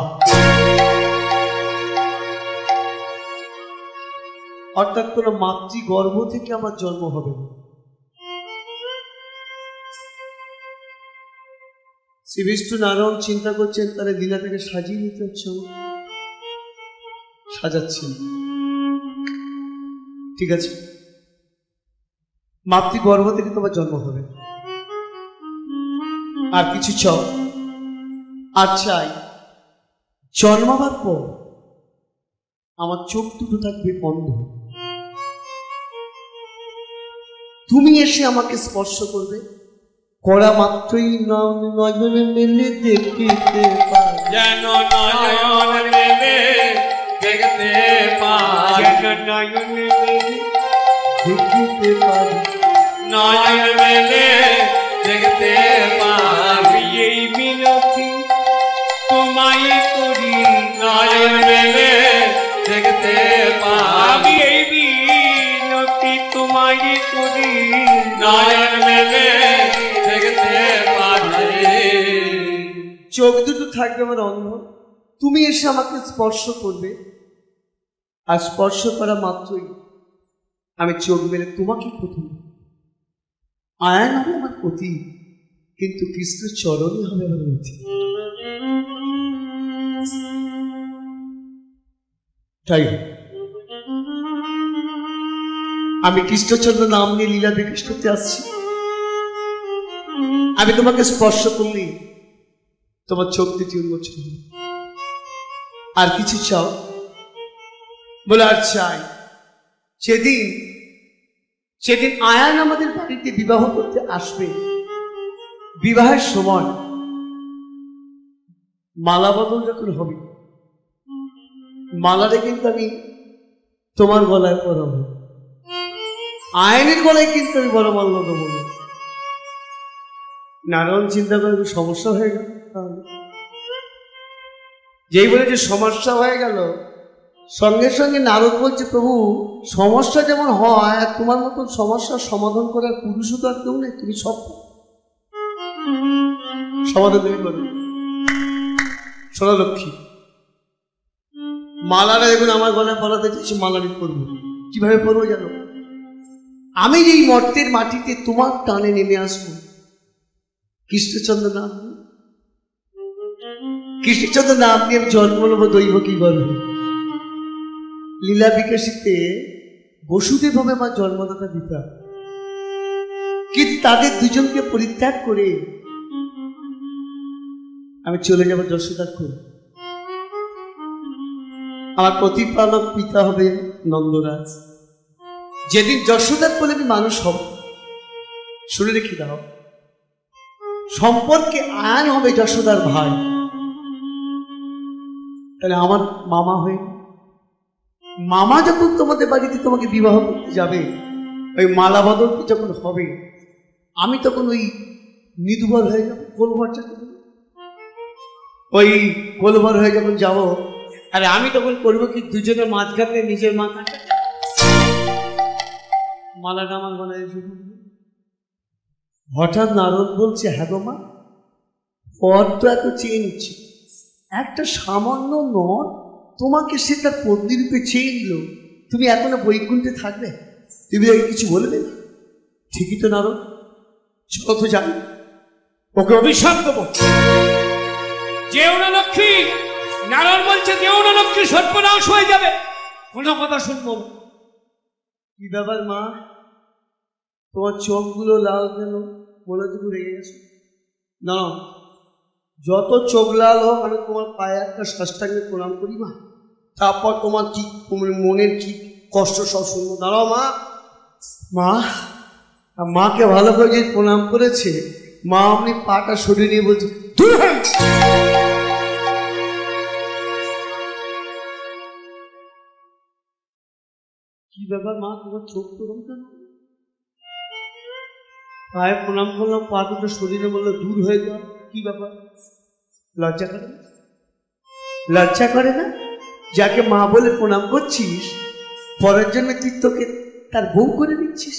অর্থাৎ কোন মাতৃগর্ভ থেকে আমার জন্ম হবে না। শ্রী বিষ্ণু নারায়ণ চিন্তা করছেন তাহলে লীলাটাকে সাজিয়ে নিতে হচ্ছে, সাজাচ্ছেন। ঠিক আছে, মাতৃগর্ভ থেকে তোমার জন্ম হবে, আর কিছু চাও? আর চাই জন্মাবার পর আমার চোখ দুটো থাকবে বন্ধ, তুমি এসে আমাকে স্পর্শ করবে, করা মাত্রই নয়নে মেলে দেখতে পাই, যেন নয়ন মেলে দেখতে পাই, যেন নয়নে মেলে দেখতে পাই, নয়ন মেলে দেখতে পাই, এই মিনতি তোমায় করি, নয়ন মেলে দেখতে পাই, এই মিনতি তোমায় করি, নয়ন মেলে দেখতে পাই। চোখ দুটো থাকবে আমার অন্ধ, তুমি এসে আমাকে স্পর্শ করবে, আর স্পর্শ করা মাত্রই আমি চোখ মেলে তোমাকে প্রথম, আয়ান হবে আমার প্রতি, কিন্তু কৃষ্ণের চরণই হবে আমার মধ্যে। তাই আমি কৃষ্ণচন্দ্র নাম নিয়ে লীলা বিকাশ করতে আসছি। আমি তোমাকে স্পর্শ করলি তোমার চোখ দুটি উন্মোচন হবে। আর কিছু চাও? বলে আর চাই সেদিন আয়ান আমাদের বাড়িতে বিবাহ করতে আসবে, বিবাহের সময় মালা বদল যখন হবে, মালাটা কিন্তু আমি তোমার গলায় পরাবো, আয়নের গলায় কিন্তু আমি বড় মাল্য দেবো না। নারায়ণ চিন্তা করে সমস্যা হয়ে গেল। যেই বলে যে সমস্যা হয়ে গেল, সঙ্গে সঙ্গে নারদ বলছে, প্রভু সমস্যা যেমন হয়, তোমার মতন সমস্যার সমাধান করার পুরুষও তো আর কেউ নেই, তুমি সব সমাধান তুমি করবে। সোনা লক্ষ্মী, মালাটা দেখুন আমার গলায় পরাতে চাইছি, মালাটি করবো কিভাবে করবো জানো? আমি যেই মর্তের মাটিতে তোমার টানে নেমে আসবো, কৃষ্ণচন্দ্র নাম নিয়ে, কৃষ্ণচন্দ্র নাম নিয়ে আমি জন্ম নেবো দৈব কি গর্ভে। লীলা বিকাশিতে বসুদেব হবে আমার জন্মদাতা পিতা, কিন্তু তাদের দুজনকে পরিত্যাগ করে আমি চলে যাব যশোদার কোলে। আমার প্রতিপালক পিতা হবে নন্দরাজ। যেদিন যশোদার কোলে আমি মানুষ হব, শুনে রেখে দাও, সম্পর্কে আয়ান হবে যশোদার ভাই, তাহলে আমার মামা হয়ে, মামা যখন তোমাদের বাড়িতে তোমাকে বিবাহ করতে যাবে, ওই মালা বদল যখন হবে, আমি তখন ওই মৃদুবর হয়ে যাবো, গোলভরটা ওই গোলভর হয়ে যখন যাবো, আরে আমি তখন করবো কি, দুজনের মাঝখানে নিজের মাথাটা মালাটা আমার গলায় এসে পড়বে। হঠাৎ নারদ বলছে, হ্যাঁ গো মা, পর তো এত চেয়ে নিচ্ছে, একটা সামান্য নর তোমাকে সে তার পত্নী রূপে চেয়ে নিল, তুমি এখনো বৈকুণ্ঠে থাকবে, তুমি তাকে কিছু বলবে না? ঠিকই তো নারদ, চলো তো যাই, ওকে অভিশাপ দেবো। যেও না লক্ষ্মী, নারায়ণ বলছে যেও না লক্ষ্মী, সর্বনাশ হয়ে যাবে, কোনো কথা শুনবো না। কি ব্যাপার মা, তোমার চোখগুলো লাল কেন? বলে তুমি রেগে গেছো? না, যত চোখ লাল হোক আমি তোমার পায়ে একটা সাষ্টাঙ্গে প্রণাম করি মা, তারপর তোমার কি মনের কি কষ্ট সব শুনবো। দাঁড়াও মা, মা মাকে ভালো করে যে প্রণাম করেছে, মা আপনি পাটা সরিয়ে নিয়ে বলছে, কি ব্যাপার মা, তোমার চোখ তো কেন? পায়ে প্রণাম করলাম, পা দুটো শরীরে বললো দূর হয়ে যাও। কি ব্যাপার, লজ্জা করে না? লজ্জা করে না? যাকে মা বলে প্রণাম করছিস, পরের জন্য তুই তোকে তার বউ করে দিচ্ছিস।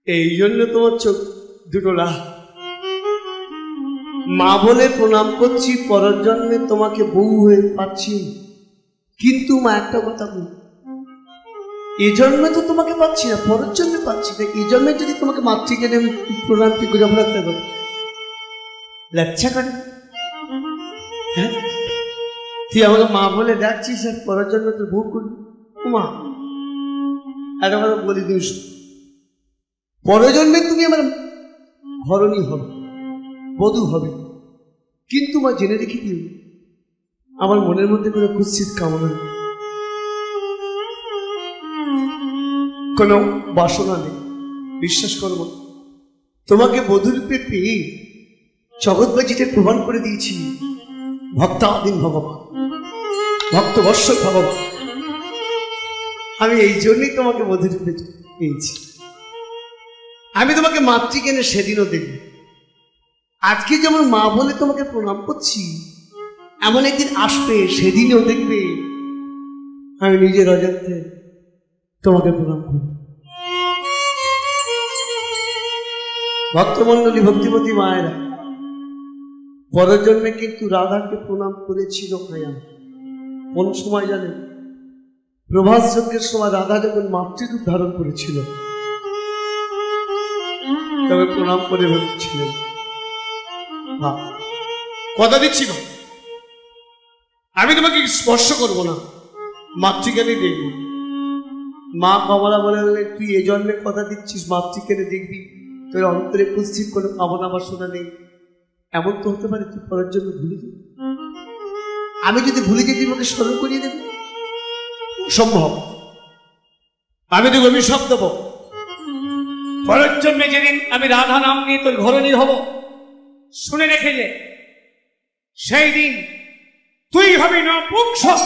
এই জন্য তোমার চোখ দুটো লাল। মা বলে প্রণাম করছি, পরের জন্মে তোমাকে বউ হয়ে পাচ্ছি। কিন্তু মা একটা কথা বল, এই জন্মে তো তোমাকে পাচ্ছি না, পরের জন্মে পাচ্ছি না। এই জন্মে যদি তোমাকে মাতৃজ্ঞানে প্রণাম কি করে রাখতে পারি? লজ্জা করে? হ্যাঁ, তুই আমাকে মা বলে ডাকছিস আর পরের জন্য তোর বউ করবি? মা একটা কথা বলি, তুমি পরের জন্মে তুমি আমার ঘরণী হবে, বধূ হবে। কিন্তু মা জেনে রেখে দিও, আমার মনের মধ্যে কোনো কুৎসিত কামনা নেই, কোনো বাসনা নেই। বিশ্বাস করব, তোমাকে বধূরূপে পেয়ে জগৎবাজিতে প্রমাণ করে দিয়েছি ভক্তাধীন ভগবান, ভক্তবৎসল ভগবান। আমি এই জন্যই তোমাকে বধূরূপে পেয়েছি। আমি তোমাকে মাতৃজ্ঞানে সেদিনও দেখব। আজকে যেমন মা বলে তোমাকে প্রণাম করছি, এমন একদিন আসবে সেদিনও দেখবে আমি নিজের অজান্তে তোমাকে প্রণাম করি। ভক্তমণ্ডলী, ভক্তিপতি মায়েরা, পরের জন্মে কিন্তু রাধাকে প্রণাম করেছিল খায়া। কোন সময় জানে? প্রভাস যজ্ঞের সময় রাধা যখন মাতৃরূপ ধারণ করেছিল, তবে প্রণাম করে বলছিলেন, কথা দিচ্ছিল আমি তোমাকে স্পর্শ করবো না, মাতৃজ্ঞানে দেখব। মা কমলা বলে, তুই এ জন্মে কথা দিচ্ছিস মাতৃজ্ঞানে দেখবি, তোর অন্তরে কুৎসিত কোনো কামনা বাসনা নেই। এমন তো হতে পারে তুই পরের জন্য ভুলে যাবি। আমি যদি ভুলে যেতে তোমাকে স্মরণ করিয়ে দেব? সম্ভব। আমি তোকে অভিশাপ দেব, পরের জন্মে যেদিন আমি রাধা নাম নিয়ে তোর ঘরণী হব, শুনে রেখে যে সেই দিন তুই হবি নপুংসক।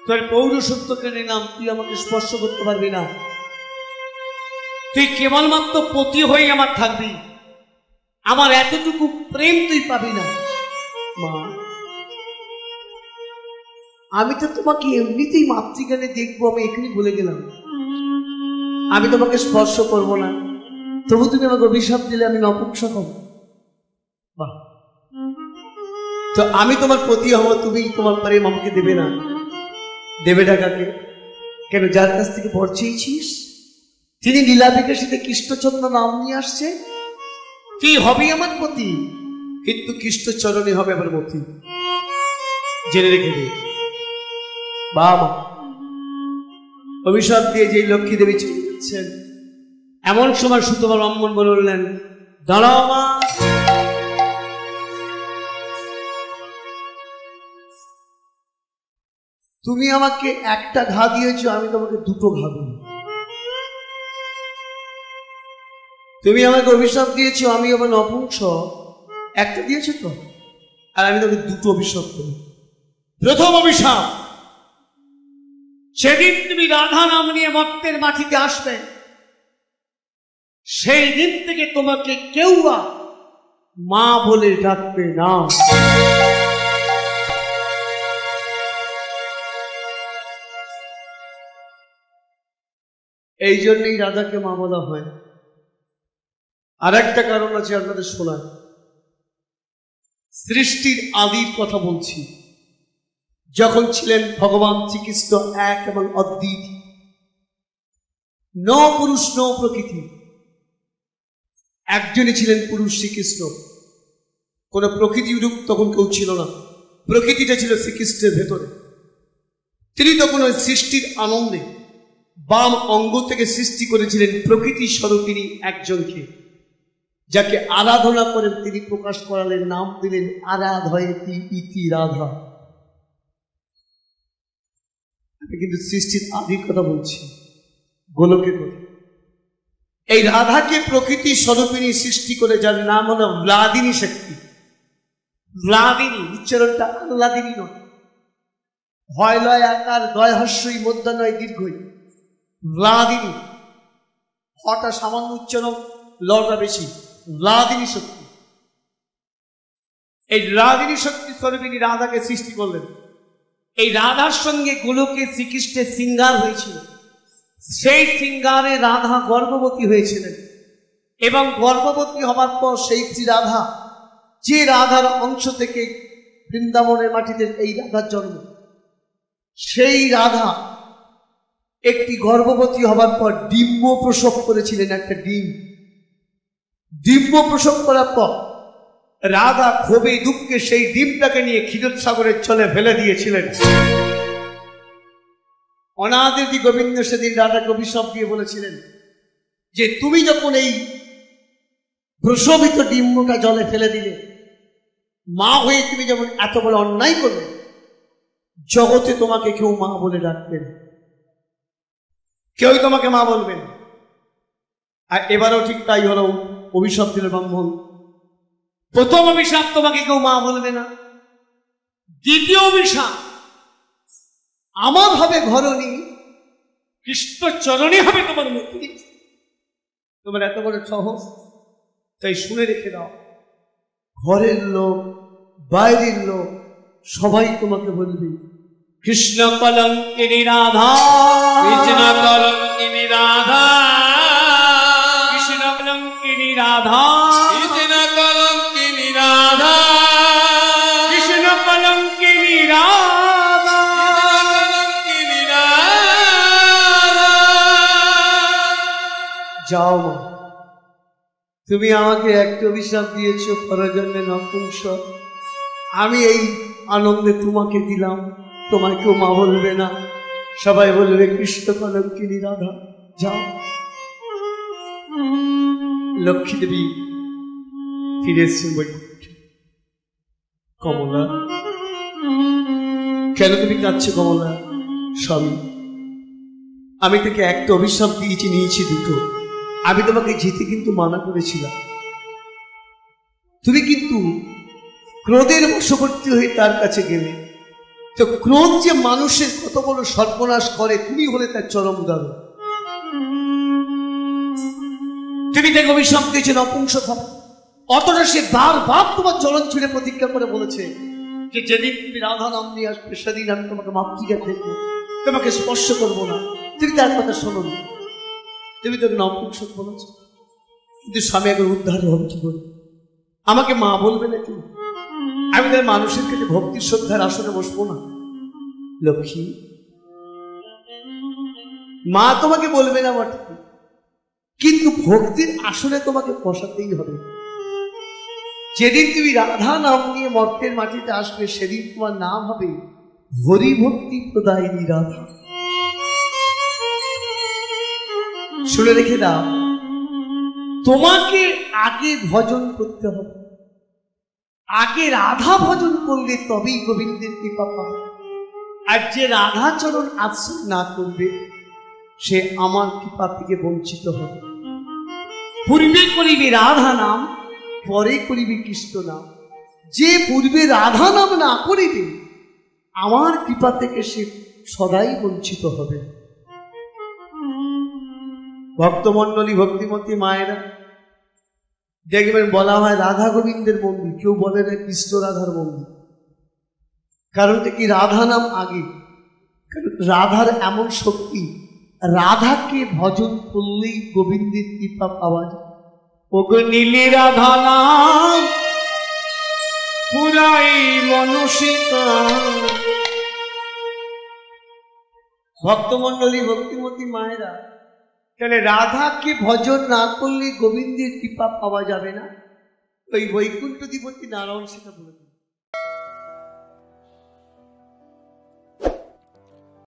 তোর পৌরসত্ব কেনে নাম, তুই আমাকে স্পর্শ করতে পারবি না। তুই কেবলমাত্র পতি হয়ে আমার থাকবি, আমার এতটুকু প্রেম তুই পাবি না। মা, আমি তো তোমাকে এমনিতেই মাতৃজ্ঞানে দেখবো, আমি এখানে বলে গেলাম। আমি তোমাকে স্পর্শ করব না, তবু তুমি আমাকে অভিশাপ দিলে আমি নপুংসক হব। বাহ, তো আমি তোমার পতি হব, তুমি তোমার প্রেম আমাকে দেবে না। দেবে টাকাকে কেন? যার কাছ থেকে বর চেয়েছিস, তিনি লীলা বিকাশিতে কৃষ্ণচন্দ্র নাম নিয়ে আসছে। তুই হবি আমার পতি, কিন্তু কৃষ্ণচরণে হবে আমার মতি। জেনে রেখে দে বাবা। অভিশাপ দিয়ে যে লক্ষ্মী দেবী চলছেন, এমন সময় সুতপা ব্রাহ্মণ বললেন, দাঁড়াও মা। তুমি আমাকে একটা ঘা দিয়েছো, আমি তোমাকে দুটো ঘা দিই। তুমি আমাকে অভিশাপ দিয়েছো, আমি আমার নপুংসক, একটা দিয়েছো তো, আর আমি তোমাকে দুটো অভিশাপ করি। প্রথম অভিশাপ, সেদিন তুমি রাধা নাম নিয়ে ভক্তের মাটিতে আসবে, সেই দিন থেকে তোমাকে কেউ মা বলে ডাকবে না। এই জন্যই রাধাকে মা বলা হয়। আর একটা কারণ আছে আপনাদের শোনার। সৃষ্টির আদির কথা বলছি, যখন ছিলেন ভগবান শ্রীকৃষ্ণ এক এবং অদ্বিত, ন পুরুষ ন প্রকৃতি, একজনই ছিলেন পুরুষ শ্রীকৃষ্ণ। কোন প্রকৃতি রূপ তখন কেউ ছিল না, প্রকৃতিটা ছিল শ্রীকৃষ্ণের ভেতরে। তিনি তখন ওই সৃষ্টির আনন্দে বাম অঙ্গ থেকে সৃষ্টি করেছিলেন প্রকৃতি স্বরূপিণী একজনকে, যাকে আরাধনা করে তিনি প্রকাশ করালেন, নাম দিলেন আরাধয়েতি ইতি রাধা। আমি কিন্তু সৃষ্টির আদির কথা বলছি, গোলকের কথা। এই রাধাকে প্রকৃতি স্বরূপিণী সৃষ্টি করে, যার নাম হলো ভ্লাদিনী শক্তি। ভ্লাদিনী উচ্চারণটা আহ্লাদিনী নয়, হয় লয় আকার, দয় হস্যই মধ্যাহ্নয় দীর্ঘই। ভ্লাদিনী অটা সামান্য উচ্চারণ, লটা বেশি। রাধিনী শক্তি, এই রাধিনী শক্তি স্বরূপিনী রাধাকে সৃষ্টি করলেন। এই রাধার সঙ্গে গোলকে শ্রীকৃষ্ণের শৃঙ্গার হয়েছিল। সেই শৃঙ্গারে রাধা গর্ভবতী হয়েছিলেন এবং গর্ভবতী হবার পর সেই শ্রী রাধা, যে রাধার অংশ থেকে বৃন্দাবনের মাটিতে এই রাধার জন্ম, সেই রাধা একটি গর্ভবতী হবার পর ডিম্ব প্রসব করেছিলেন। একটা ডিম্ব প্রসব করার পর রাধা ক্ষোভে দুঃখে সেই ডিমটাকে নিয়ে ক্ষীরসাগরের জলে ফেলে দিয়েছিলেন। অনাদি গোবিন্দ সেদিন রাধাকে অভিশাপ দিয়ে বলেছিলেন যে তুমি যখন এই প্রসবিত ডিম্বটা জলে ফেলে দিলে, মা হয়ে তুমি যেমন এত বড় অন্যায় করবে, জগতে তোমাকে কেউ মা বলে ডাকবেন, কেউই তোমাকে মা বলবেন। আর এবারও ঠিক তাই হলো, অভিশাপ দিল ব্রাহ্মণ। প্রথম অভিশাপ, তোমাকে কেউ মা বলবে না। দ্বিতীয় অভিশাপ, আমার হবে ঘরণী, কৃষ্ণ চরণে হবে তোমার মূর্তি। তোমার এত বড় সহজ, তাই শুনে রেখে দাও, ঘরের লোক বাইরের লোক সবাই তোমাকে বলবে কৃষ্ণ কলঙ্কিনী রাধা, কৃষ্ণ কলঙ্কিনী রাধা, কৃষ্ণ কলঙ্কিনী রাধা, কৃষ্ণ কলঙ্কিনী রাধা, কৃষ্ণ কলঙ্কিনী রাধা, কলঙ্কিনী রাধা। যাও মা, তুমি আমাকে একটা অভিশাপ দিয়েছ, পরজন্মে নপুংসক। আমি এই আনন্দে তোমাকে দিলাম, তোমায় কেউ মা বলবে না, সবাই বলবে কৃষ্ণ কলঙ্কিনী রাধা। যাও। লক্ষ্মী দেবী ফিরে এসছেন বৈকুণ্ঠে। কমলা, কেন তুমি কাঁদছো কমলা? স্বামী, আমি তোকে একটা অভিশাপ দিয়েছি, নিয়েছি দুটো। আমি তোমাকে যেতে কিন্তু মানা করেছিলাম, তুমি কিন্তু ক্রোধের বশবর্তী হয়ে তার কাছে গেলে। তো ক্রোধ যে মানুষের কত বড় সর্বনাশ করে, তুমি হলে তার চরম উদাহরণ। তুমি তাকে অভিশাপ দিয়েছে নপুংসক হবে, অথচ সে বারবার তোমার চরণ ছুঁড়ে প্রতিজ্ঞা করে বলেছে যে যেদিন তুমি রাধা নাম নিয়ে আসবে সেদিন আমি তোমাকে মাতৃকা দেখবো, তোমাকে স্পর্শ করবো না। তুমি তার কথা শোনো না, তুমি তোকে নপুংসক বলেছ। কিন্তু স্বামী এখন উদ্ধার হবে কি করে? আমাকে মা বলবে না কেউ? আমি তার মানুষের কাছে ভক্তির শ্রদ্ধার আসনে বসবো না? লক্ষ্মী, মা তোমাকে বলবে না বটে, কিন্তু ভক্তির আসনে তোমাকে বসাতেই হবে। যেদিন তুমি রাধা নাম নিয়ে মর্তের মাটিতে আসবে, সেদিন তোমার নাম হবে হরি ভক্তি প্রদায়িনী রাধা। শুনে রেখে দাও, তোমাকে আগে ভজন করতে হবে। আগে রাধা ভজন করলে তবেই গোবিন্দের কৃপা পাবে। আর যে রাধাচরণ আশ্রয় না করবে, সে আমার কৃপা থেকে বঞ্চিত হবে। পূর্বে করিবে রাধা নাম, পরে করিবে কৃষ্ণ নাম। যে পূর্বে রাধা নাম না করিবে, আমার কৃপা থেকে সে সদাই বঞ্চিত হবে। ভক্তমণ্ডলী, ভক্তিমতী মায়েরা, দেখবেন বলা হয় রাধা গোবিন্দের মন্দির, কেউ বলে না কৃষ্ণ রাধার মন্দির। কারণটা কি? রাধা নাম আগে। রাধার এমন শক্তি, রাধাকে ভজন করলেই গোবিন্দের কৃপা পাওয়া যায়। ওগো নীলি রাধা নাম পুরাই মনসিকা। ভক্তমণ্ডলী, ভক্তিমতী মায়েরা, তাহলে রাধাকে ভজন না করলে গোবিন্দের কৃপা পাওয়া যাবে না। ওই বৈকুণ্ঠ অধিপতি নারায়ণ সেটা বলে